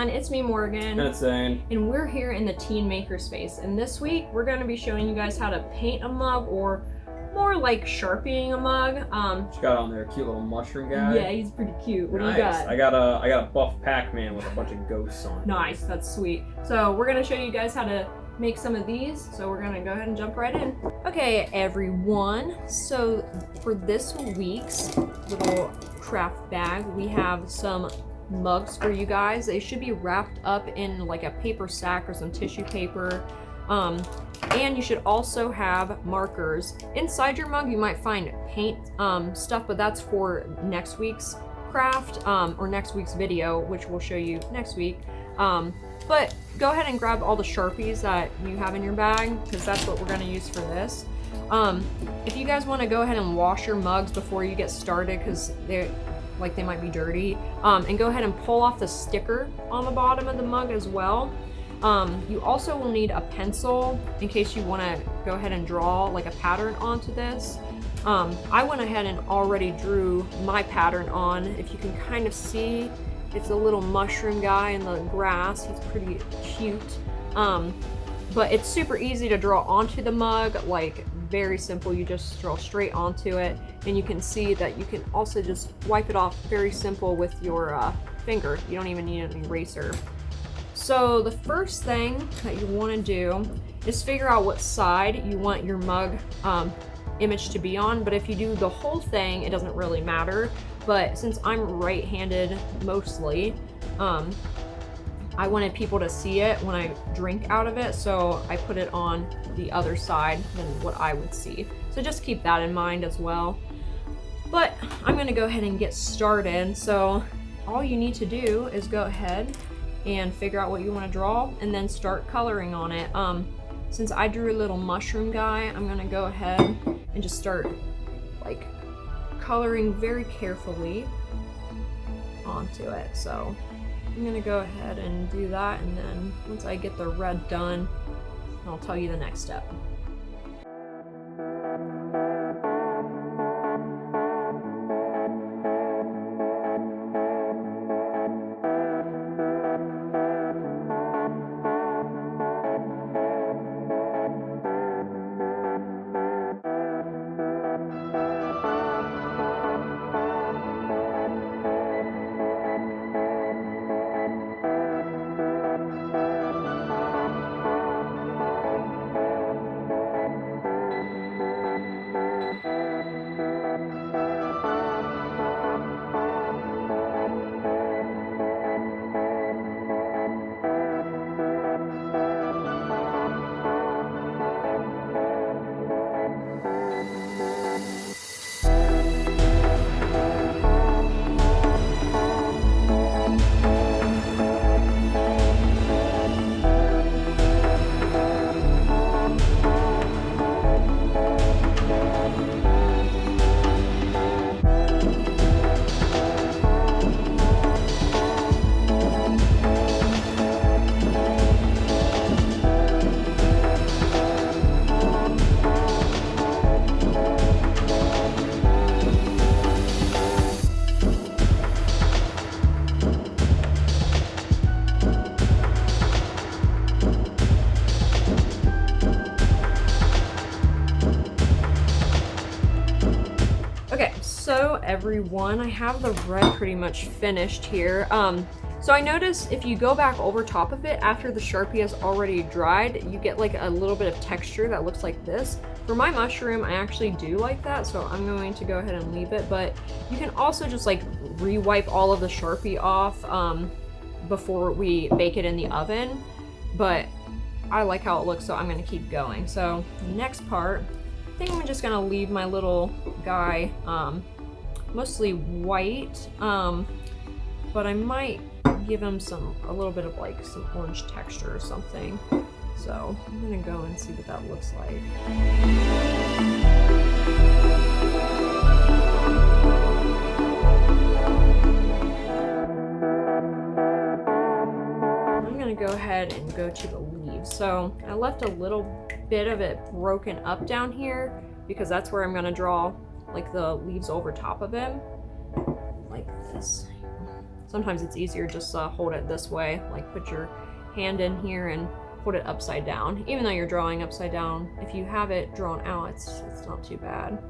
everyone, it's me Morgan. That's Zane. And we're here in the teen makerspace. And this week we're going to be showing you guys how to paint a mug, or more like sharpieing a mug. She got on there a cute little mushroom guy. Yeah, he's pretty cute. What Nice. do you got? I got a buff Pac-Man with a bunch of ghosts on it. Nice, that's sweet. So we're going to show you guys how to make some of these. So we're going to go ahead and jump right in. Okay, everyone. So for this week's little craft bag, we have some mugs for you guys. They should be wrapped up in like a paper sack or some tissue paper. And you should also have markers. Inside your mug you might find paint stuff, but that's for next week's craft or next week's video, which we'll show you next week. But go ahead and grab all the Sharpies that you have in your bag, because that's what we're going to use for this. If you guys want to go ahead and wash your mugs before you get started, because they might be dirty, and go ahead and pull off the sticker on the bottom of the mug as well. You also will need a pencil in case you want to go ahead and draw like a pattern onto this. I went ahead and already drew my pattern on. If you can kind of see, it's a little mushroom guy in the grass. He's pretty cute. But it's super easy to draw onto the mug, like very simple. You just draw straight onto it, and you can see that you can also just wipe it off very simple with your finger. You don't even need an eraser. So the first thing that you want to do is figure out what side you want your mug image to be on. But if you do the whole thing, it doesn't really matter. But since I'm right-handed mostly, I wanted people to see it when I drink out of it, so I put it on the other side than what I would see. So just keep that in mind as well. But I'm gonna go ahead and get started. So all you need to do is go ahead and figure out what you want to draw and then start coloring on it. Since I drew a little mushroom guy, I'm gonna go ahead and just start like coloring very carefully onto it. So I'm gonna go ahead and do that, and then once I get the red done, I'll tell you the next step. So everyone, I have the red pretty much finished here. So I noticed if you go back over top of it after the Sharpie has already dried, you get like a little bit of texture that looks like this. For my mushroom, I actually do like that, so I'm going to go ahead and leave it. But you can also just like re-wipe all of the Sharpie off before we bake it in the oven. But I like how it looks, so I'm gonna keep going. So the next part, I think I'm just gonna leave my little guy mostly white, but I might give him a little bit of like some orange texture or something. So I'm gonna go and see what that looks like. I'm gonna go ahead and go to the leaves. So I left a little bit of it broken up down here because that's where I'm gonna draw like the leaves over top of him, like this. sometimes it's easier just hold it this way, like put your hand in here and hold it upside down. Even though you're drawing upside down, if you have it drawn out, it's not too bad.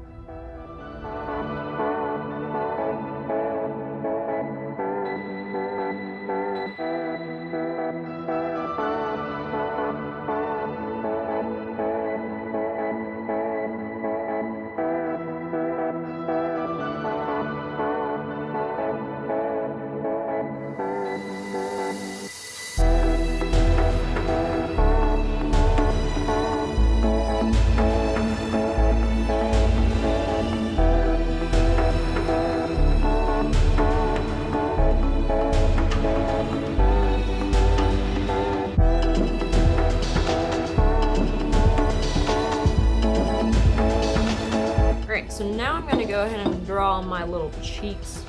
So now I'm going to go ahead and draw my little cheeks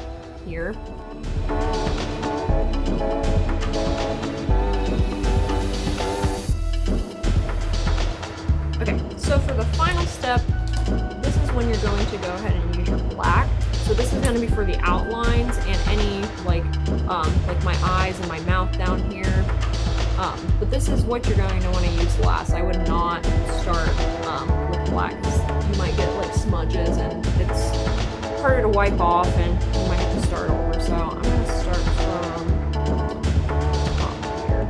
here. Okay, so for the final step, this is when you're going to go ahead and use your black. So this is going to be for the outlines and any like my eyes and my mouth down here. But this is what you're going to want to use last. I would not start with black, because you might get like smudges and it's harder to wipe off and you might have to start over. So I'm going to start from top here.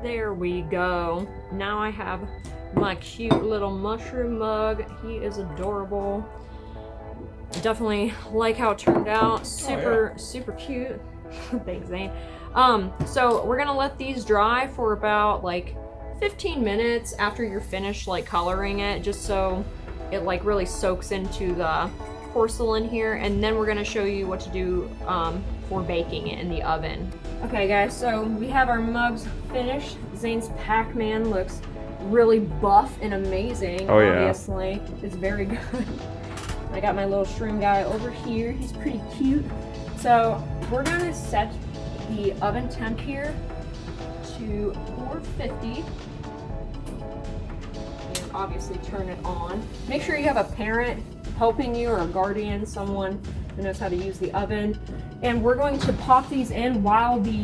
There we go. Now I have my cute little mushroom mug. He is adorable. Definitely like how it turned out. Super cute. Thanks, Zane. So we're gonna let these dry for about like 15 minutes after you're finished like coloring it, just so it like really soaks into the porcelain here, and then we're gonna show you what to do for baking it in the oven. Okay guys, so we have our mugs finished. Zane's Pac-Man looks really buff and amazing. Oh, yeah. Obviously, it's very good. I got my little shroom guy over here. He's pretty cute. So we're gonna set the oven temp here to 450. And obviously turn it on. Make sure you have a parent helping you or a guardian, someone who knows how to use the oven. And we're going to pop these in while the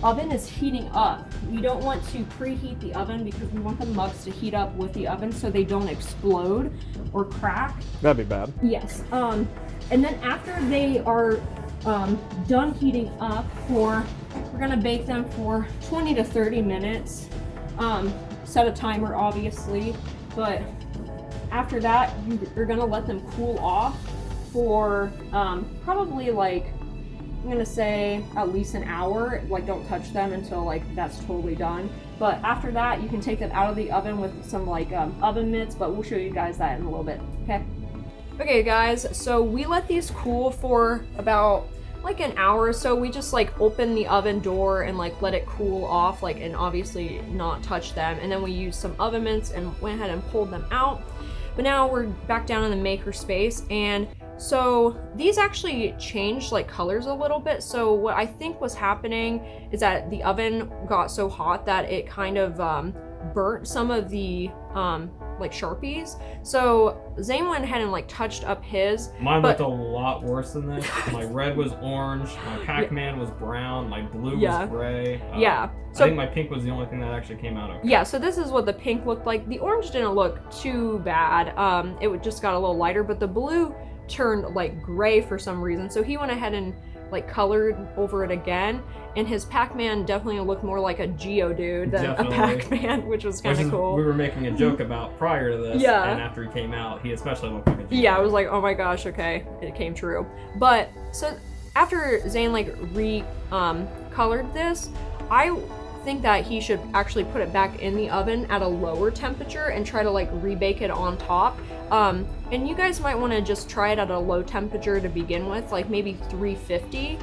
oven is heating up. We don't want to preheat the oven because we want the mugs to heat up with the oven so they don't explode or crack. That'd be bad. Yes. And then after they are done heating up, we're gonna bake them for 20 to 30 minutes. Set a timer, obviously, but after that, you're gonna let them cool off for probably like, I'm gonna say at least an hour. Like, don't touch them until like that's totally done. But after that, you can take them out of the oven with some like oven mitts, but we'll show you guys that in a little bit, okay? Okay guys, so we let these cool for about like an hour or so. We just like open the oven door and like let it cool off, like, and obviously not touch them. And then we used some oven mitts and went ahead and pulled them out. But now we're back down in the maker space, and so these actually changed like colors a little bit. So what I think was happening is that the oven got so hot that it kind of burnt some of the like Sharpies. So Zane went ahead and like touched up his. Mine looked a lot worse than this. My red was orange, my Pac-Man was brown, my blue was gray. Yeah. So I think my pink was the only thing that actually came out okay. Yeah, so this is what the pink looked like. The orange didn't look too bad. It just got a little lighter, but the blue turned like gray for some reason. So he went ahead and like colored over it again, and his Pac-Man definitely looked more like a Geodude than a Pac-Man, which was kind of cool. We were making a joke about prior to this, and after he came out, he especially looked like a Geodude. Yeah, I was like, oh my gosh, okay, it came true. But so after Zane like colored this, I think that he should actually put it back in the oven at a lower temperature and try to like rebake it on top. And you guys might want to just try it at a low temperature to begin with, like maybe 350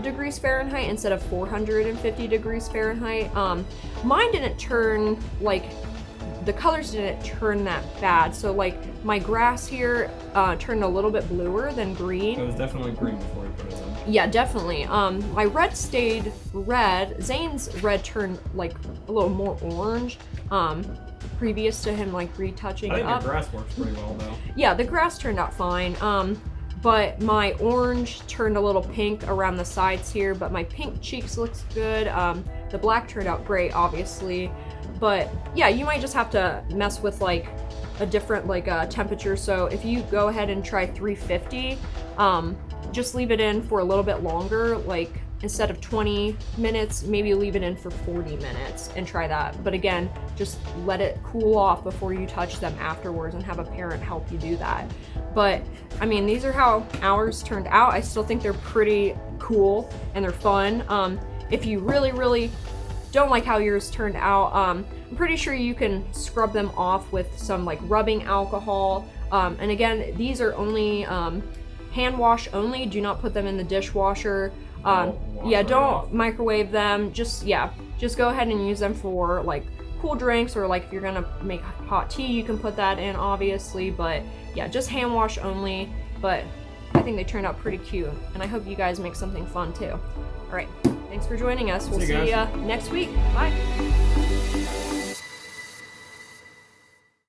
degrees Fahrenheit instead of 450 degrees Fahrenheit. Mine didn't turn like, the colors didn't turn that bad. So like my grass here turned a little bit bluer than green. It was definitely green before you put it in. Yeah, definitely. My red stayed red. Zane's red turned like a little more orange. Previous to him like retouching it up. I think the grass works pretty well though. Yeah, the grass turned out fine. But my orange turned a little pink around the sides here, but my pink cheeks looks good. The black turned out great, obviously. But yeah, you might just have to mess with like a different like temperature. So if you go ahead and try 350, just leave it in for a little bit longer, like instead of 20 minutes, maybe leave it in for 40 minutes and try that. But again, just let it cool off before you touch them afterwards and have a parent help you do that. But I mean, these are how ours turned out. I still think they're pretty cool and they're fun. If you really don't like how yours turned out, I'm pretty sure you can scrub them off with some like rubbing alcohol. And again, these are only hand wash only. Do not put them in the dishwasher. Don't microwave them. Just go ahead and use them for like cool drinks, or like if you're gonna make hot tea, you can put that in, obviously. But yeah, just hand wash only. But I think they turned out pretty cute, and I hope you guys make something fun too. All right, thanks for joining us. We'll see you next week. Bye.